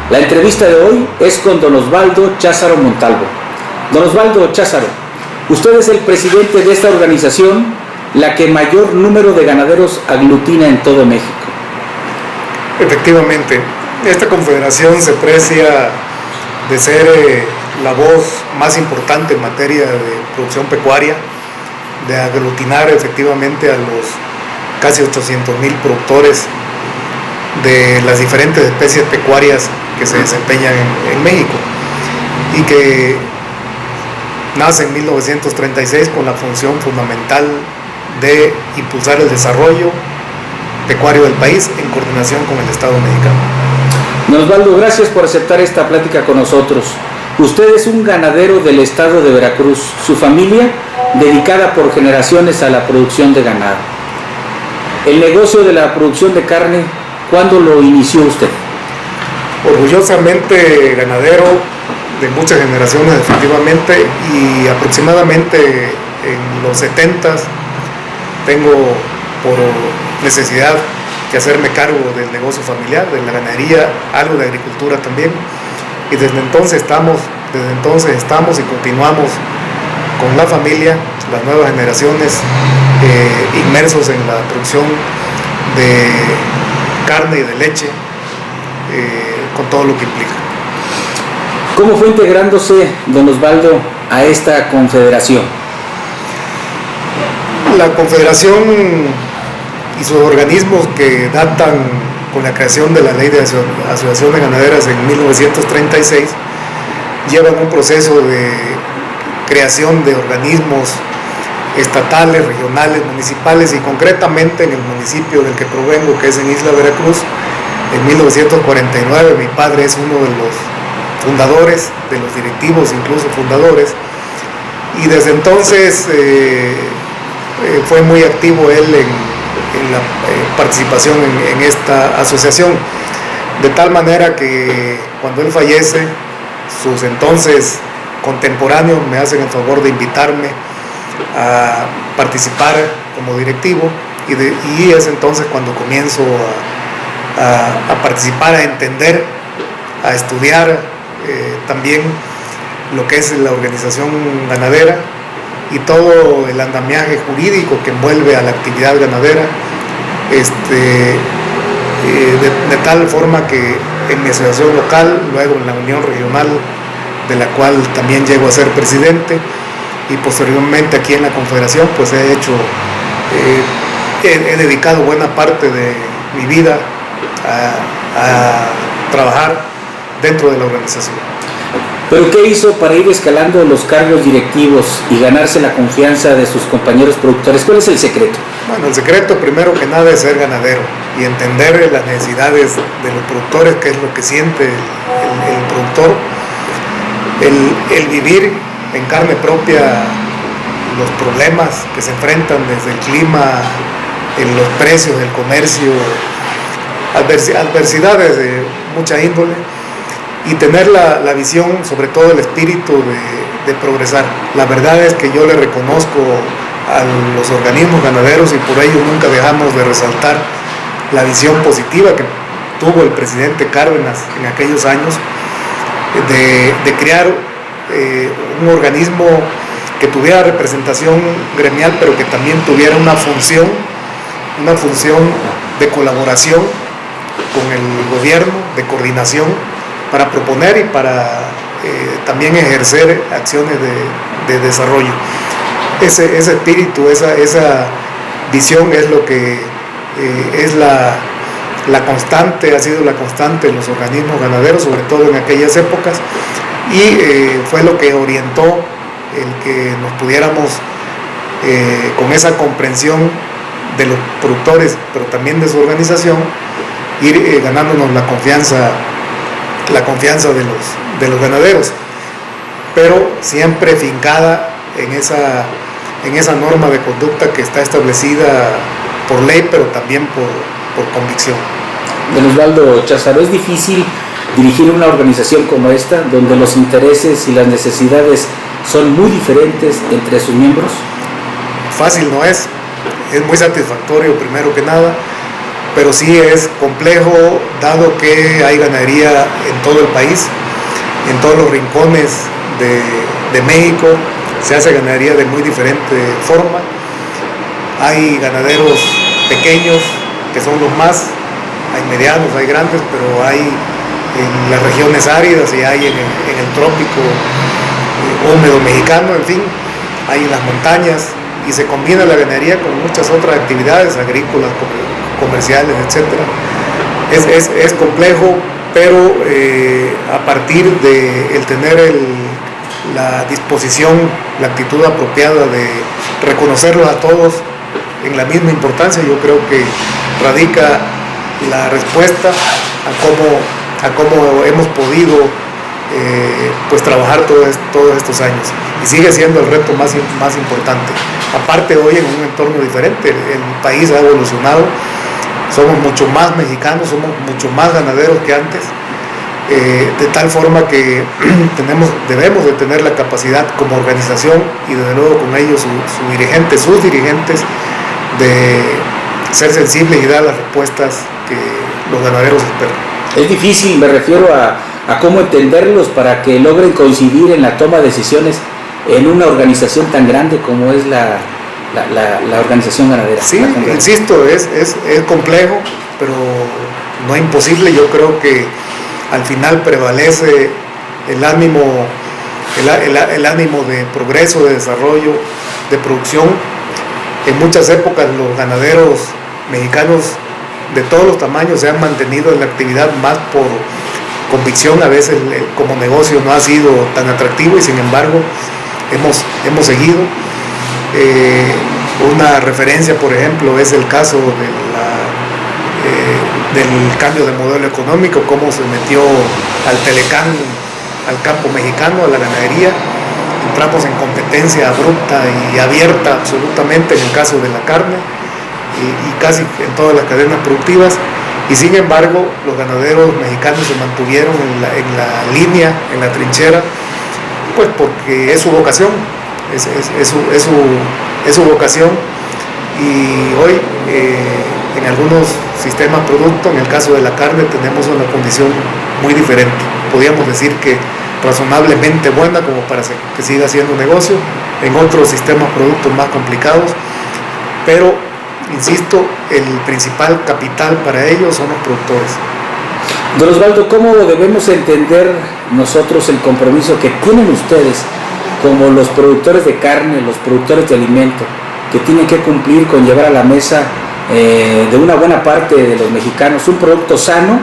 La entrevista de hoy es con don Osvaldo Cházaro Montalvo. Don Osvaldo Cházaro, usted es el presidente de esta organización, la que mayor número de ganaderos aglutina en todo México. Efectivamente, esta confederación se precia de ser la voz más importante en materia de producción pecuaria, de aglutinar efectivamente a los casi 800,000 productores de las diferentes especies pecuarias que se desempeñan en México, y que nace en 1936 con la función fundamental de impulsar el desarrollo pecuario del país en coordinación con el Estado mexicano. Don Osvaldo, gracias por aceptar esta plática con nosotros. Usted es un ganadero del estado de Veracruz, su familia dedicada por generaciones a la producción de ganado. El negocio de la producción de carne, ¿cuándo lo inició usted? Orgullosamente ganadero de muchas generaciones, efectivamente, y aproximadamente en los 70s tengo por necesidad que hacerme cargo del negocio familiar, de la ganadería, algo de agricultura también, y desde entonces estamos y continuamos con la familia, las nuevas generaciones, inmersos en la producción de carne y de leche, con todo lo que implica. ¿Cómo fue integrándose don Osvaldo a esta confederación? La confederación y sus organismos, que datan con la creación de la Ley de Asociaciones Ganaderas en 1936, llevan un proceso de creación de organismos estatales, regionales, municipales, y concretamente en el municipio del que provengo, que es en Isla Veracruz. En 1949 mi padre es uno de los fundadores, de los directivos, incluso fundadores, y desde entonces fue muy activo él en la participación en esta asociación, de tal manera que cuando él fallece, sus entonces contemporáneos me hacen el favor de invitarme a participar como directivo, y es entonces cuando comienzo a participar, a entender, a estudiar también lo que es la organización ganadera y todo el andamiaje jurídico que envuelve a la actividad ganadera, de tal forma que en mi asociación local, luego en la Unión Regional, de la cual también llego a ser presidente, y posteriormente aquí en la Confederación, pues he dedicado buena parte de mi vida a trabajar dentro de la organización. ¿Pero qué hizo para ir escalando los cargos directivos y ganarse la confianza de sus compañeros productores? ¿Cuál es el secreto? Bueno, el secreto primero que nada es ser ganadero y entender las necesidades de los productores, qué es lo que siente el productor, el vivir en carne propia los problemas que se enfrentan desde el clima, en los precios del comercio, adversidades de mucha índole, y tener la visión, sobre todo el espíritu de progresar. La verdad es que yo le reconozco a los organismos ganaderos, y por ello nunca dejamos de resaltar la visión positiva que tuvo el presidente Cárdenas en aquellos años de crear un organismo que tuviera representación gremial, pero que también tuviera una función de colaboración con el gobierno, de coordinación, para proponer y para también ejercer acciones de desarrollo. Ese espíritu, esa visión es lo que es la constante, ha sido la constante en los organismos ganaderos, sobre todo en aquellas épocas, y fue lo que orientó el que nos pudiéramos, con esa comprensión de los productores, pero también de su organización, ir ganándonos la confianza de los ganaderos, pero siempre fincada en esa norma de conducta que está establecida por ley, pero también por convicción. Don Osvaldo Cházaro, ¿es difícil dirigir una organización como esta, donde los intereses y las necesidades son muy diferentes entre sus miembros? Fácil no es muy satisfactorio, primero que nada, pero sí es complejo dado que hay ganadería en todo el país, en todos los rincones de México, se hace ganadería de muy diferente forma. Hay ganaderos pequeños que son los más, hay medianos, hay grandes, pero hay en las regiones áridas y hay en el trópico húmedo mexicano, en fin, hay en las montañas, y se combina la ganadería con muchas otras actividades agrícolas, comerciales, etc. Es complejo, pero a partir de el tener la disposición, la actitud apropiada de reconocerlos a todos en la misma importancia, yo creo que radica la respuesta a cómo hemos podido pues trabajar todos estos años, y sigue siendo el reto más importante. Aparte, hoy en un entorno diferente, el país ha evolucionado, somos mucho más mexicanos, somos mucho más ganaderos que antes, de tal forma que debemos de tener la capacidad como organización, y desde luego con ellos sus dirigentes, de ser sensibles y dar las respuestas que los ganaderos esperan. Es difícil, me refiero a cómo entenderlos para que logren coincidir en la toma de decisiones en una organización tan grande como es la organización ganadera. Sí, insisto, es complejo, pero no imposible. Yo creo que al final prevalece el ánimo de progreso, de desarrollo, de producción. En muchas épocas los ganaderos mexicanos de todos los tamaños se han mantenido en la actividad más por convicción. A veces como negocio no ha sido tan atractivo, y sin embargo hemos seguido. Una referencia, por ejemplo, es el caso del cambio de modelo económico, cómo se metió al Telecán, al campo mexicano, a la ganadería. Entramos en competencia abrupta y abierta absolutamente en el caso de la carne, y casi en todas las cadenas productivas, y sin embargo los ganaderos mexicanos se mantuvieron en la línea, en la trinchera, pues porque es su vocación, es su vocación. Y hoy en algunos sistemas producto, en el caso de la carne, tenemos una condición muy diferente, podríamos decir que razonablemente buena como para que siga siendo negocio. En otros sistemas productos más complicados, pero insisto, el principal capital para ellos son los productores. Don Osvaldo, ¿cómo debemos entender nosotros el compromiso que tienen ustedes como los productores de carne, los productores de alimento, que tienen que cumplir con llevar a la mesa de una buena parte de los mexicanos un producto sano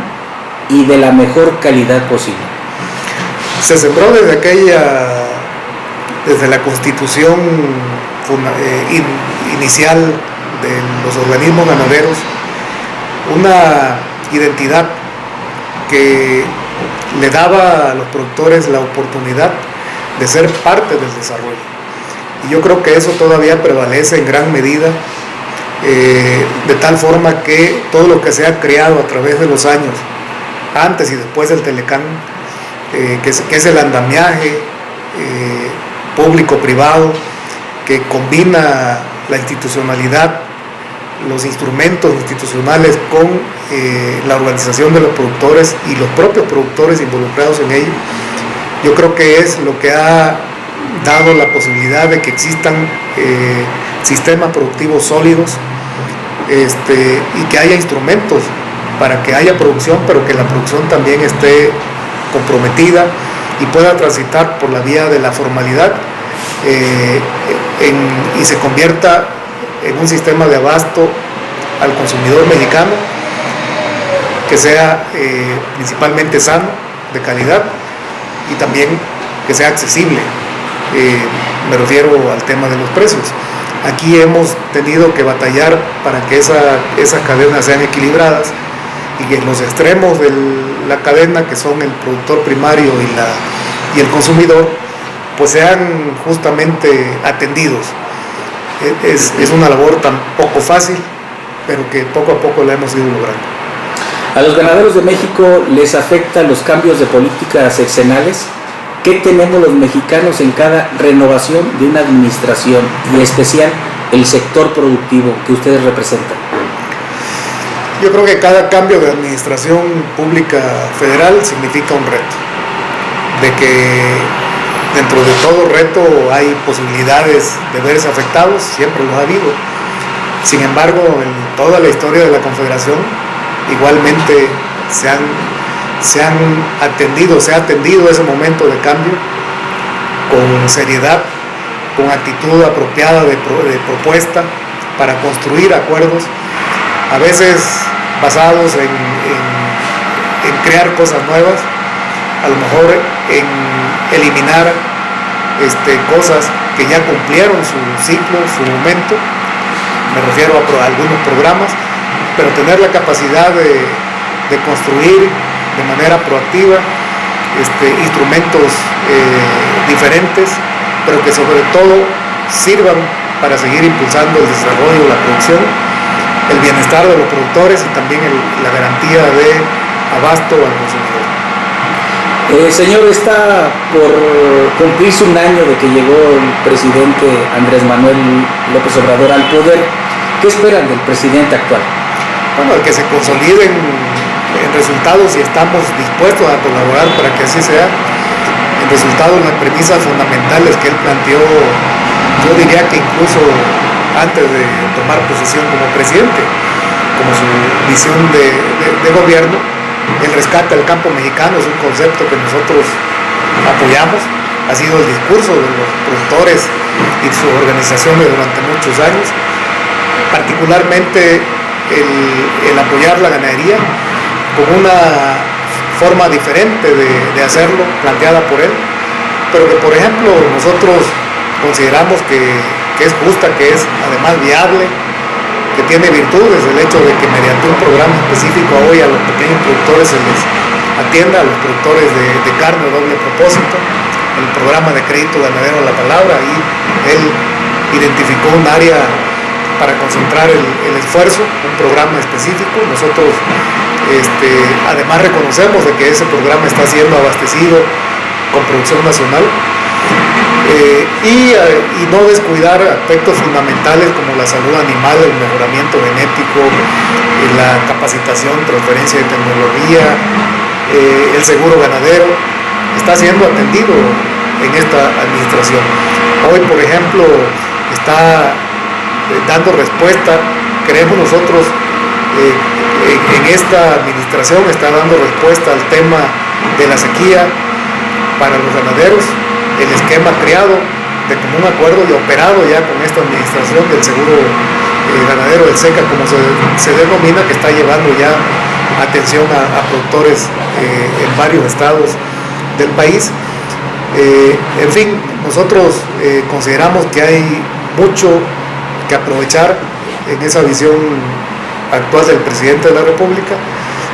y de la mejor calidad posible? Se sembró desde la constitución inicial de los organismos ganaderos, una identidad que le daba a los productores la oportunidad de ser parte del desarrollo. Y yo creo que eso todavía prevalece en gran medida, de tal forma que todo lo que se ha creado a través de los años, antes y después del Telecán, que es el andamiaje público-privado, que combina la institucionalidad, los instrumentos institucionales con la organización de los productores y los propios productores involucrados en ello. Yo creo que es lo que ha dado la posibilidad de que existan sistemas productivos sólidos, y que haya instrumentos para que haya producción, pero que la producción también esté comprometida y pueda transitar por la vía de la formalidad, y se convierta en un sistema de abasto al consumidor mexicano que sea principalmente sano, de calidad, y también que sea accesible. Me refiero al tema de los precios. Aquí hemos tenido que batallar para que esas cadenas sean equilibradas, y que en los extremos de la cadena, que son el productor primario y el consumidor, pues sean justamente atendidos. Es una labor tan poco fácil, pero que poco a poco la hemos ido logrando. ¿A los ganaderos de México les afectan los cambios de políticas sexenales? ¿Qué tenemos los mexicanos en cada renovación de una administración, y en especial el sector productivo que ustedes representan? Yo creo que cada cambio de administración pública federal significa un reto, de que dentro de todo reto hay posibilidades de verse afectados, siempre los ha habido. Sin embargo, en toda la historia de la Confederación, igualmente se ha atendido ese momento de cambio con seriedad, con actitud apropiada de propuesta para construir acuerdos, a veces basados en crear cosas nuevas, a lo mejor en eliminar cosas que ya cumplieron su ciclo, su momento. Me refiero a algunos programas, pero tener la capacidad de construir de manera proactiva instrumentos diferentes, pero que sobre todo sirvan para seguir impulsando el desarrollo, la producción, el bienestar de los productores y también la garantía de abasto al consumidor. Señor, está por cumplirse un año de que llegó el presidente Andrés Manuel López Obrador al poder. ¿Qué esperan del presidente actual? Bueno, el que se consoliden en resultados y estamos dispuestos a colaborar para que así sea. En resultados, las premisas fundamentales que él planteó, yo diría que incluso antes de tomar posesión como presidente, como su visión de gobierno, el rescate al campo mexicano es un concepto que nosotros apoyamos, ha sido el discurso de los productores y sus organizaciones durante muchos años, particularmente el apoyar la ganadería con una forma diferente de hacerlo, planteada por él, pero que por ejemplo nosotros consideramos que es justa, que es además viable, que tiene virtudes, el hecho de que mediante un programa específico hoy a los pequeños productores se les atienda, a los productores de carne de doble propósito, el programa de crédito ganadero a la palabra, y él identificó un área para concentrar el esfuerzo, un programa específico. Nosotros además reconocemos de que ese programa está siendo abastecido con producción nacional, y no descuidar aspectos fundamentales como la salud animal, el mejoramiento genético, la capacitación, transferencia de tecnología, el seguro ganadero, está siendo atendido en esta administración. Hoy, por ejemplo, está dando respuesta, creemos nosotros, en esta administración está dando respuesta al tema de la sequía para los ganaderos, el esquema creado de común acuerdo y operado ya con esta administración del seguro ganadero, del SECA, como se denomina, que está llevando ya atención a productores en varios estados del país. En fin, nosotros consideramos que hay mucho que aprovechar en esa visión actual del presidente de la República,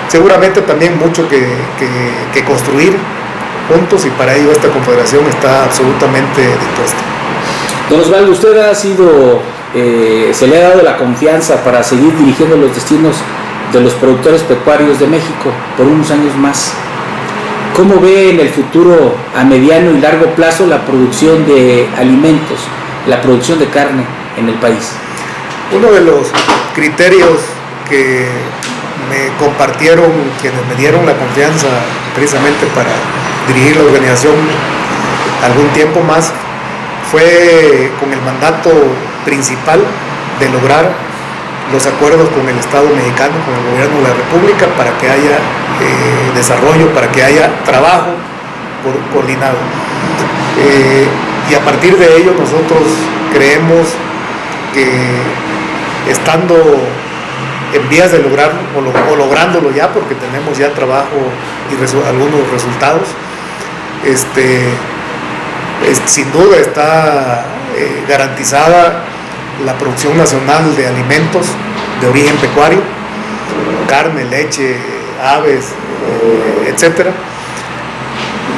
seguramente también mucho que construir juntos, y para ello esta confederación está absolutamente dispuesta. Don Osvaldo, usted ha sido, se le ha dado la confianza para seguir dirigiendo los destinos de los productores pecuarios de México por unos años más. ¿Cómo ve en el futuro a mediano y largo plazo la producción de alimentos, la producción de carne en el país? Uno de los criterios que me compartieron quienes me dieron la confianza precisamente para dirigir la organización algún tiempo más fue con el mandato principal de lograr los acuerdos con el Estado mexicano, con el gobierno de la República, para que haya desarrollo, para que haya trabajo coordinado. Y a partir de ello nosotros creemos que estando en vías de lograrlo, o lográndolo ya, porque tenemos ya trabajo y algunos resultados, sin duda está garantizada la producción nacional de alimentos de origen pecuario, carne, leche, aves, etcétera.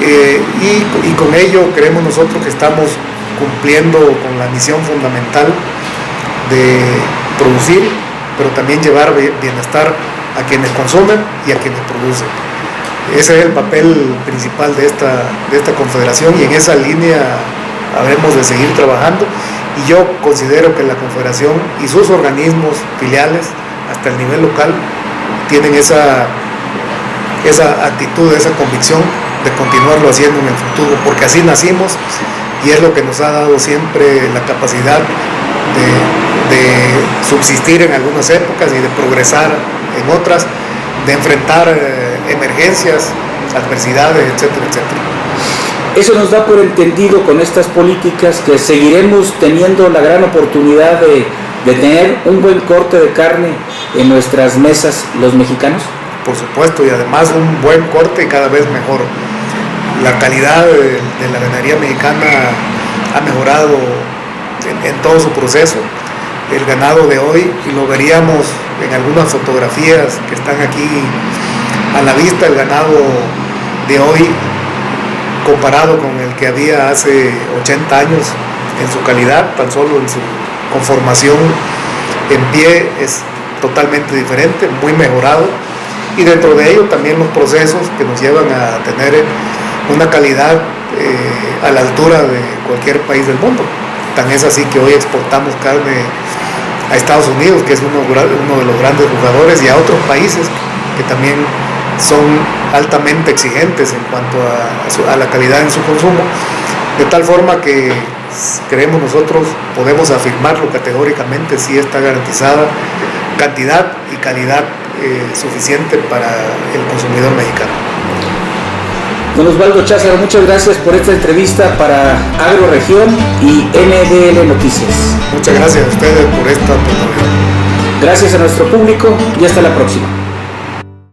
Y con ello creemos nosotros que estamos cumpliendo con la misión fundamental de producir, pero también llevar bienestar a quienes consumen y a quienes producen. Ese es el papel principal de esta confederación, y en esa línea habremos de seguir trabajando, y yo considero que la confederación y sus organismos filiales hasta el nivel local tienen esa actitud, esa convicción de continuarlo haciendo en el futuro, porque así nacimos y es lo que nos ha dado siempre la capacidad de subsistir en algunas épocas y de progresar en otras, de enfrentar emergencias, adversidades, etcétera, etcétera. Eso nos da por entendido con estas políticas que seguiremos teniendo la gran oportunidad de tener un buen corte de carne en nuestras mesas los mexicanos. Por supuesto, y además un buen corte y cada vez mejor. La calidad de la ganadería mexicana ha mejorado en todo su proceso. El ganado de hoy, y lo veríamos en algunas fotografías que están aquí a la vista, el ganado de hoy comparado con el que había hace 80 años en su calidad, tan solo en su conformación en pie es totalmente diferente, muy mejorado, y dentro de ello también los procesos que nos llevan a tener una calidad a la altura de cualquier país del mundo. Tan es así que hoy exportamos carne a Estados Unidos, que es uno de los grandes jugadores, y a otros países que también son altamente exigentes en cuanto a la calidad en su consumo, de tal forma que creemos nosotros, podemos afirmarlo categóricamente, sí está garantizada cantidad y calidad suficiente para el consumidor mexicano. Don Osvaldo Cházaro, muchas gracias por esta entrevista para Agroregión y NDL Noticias. Muchas gracias a ustedes por esta oportunidad. Gracias a nuestro público y hasta la próxima.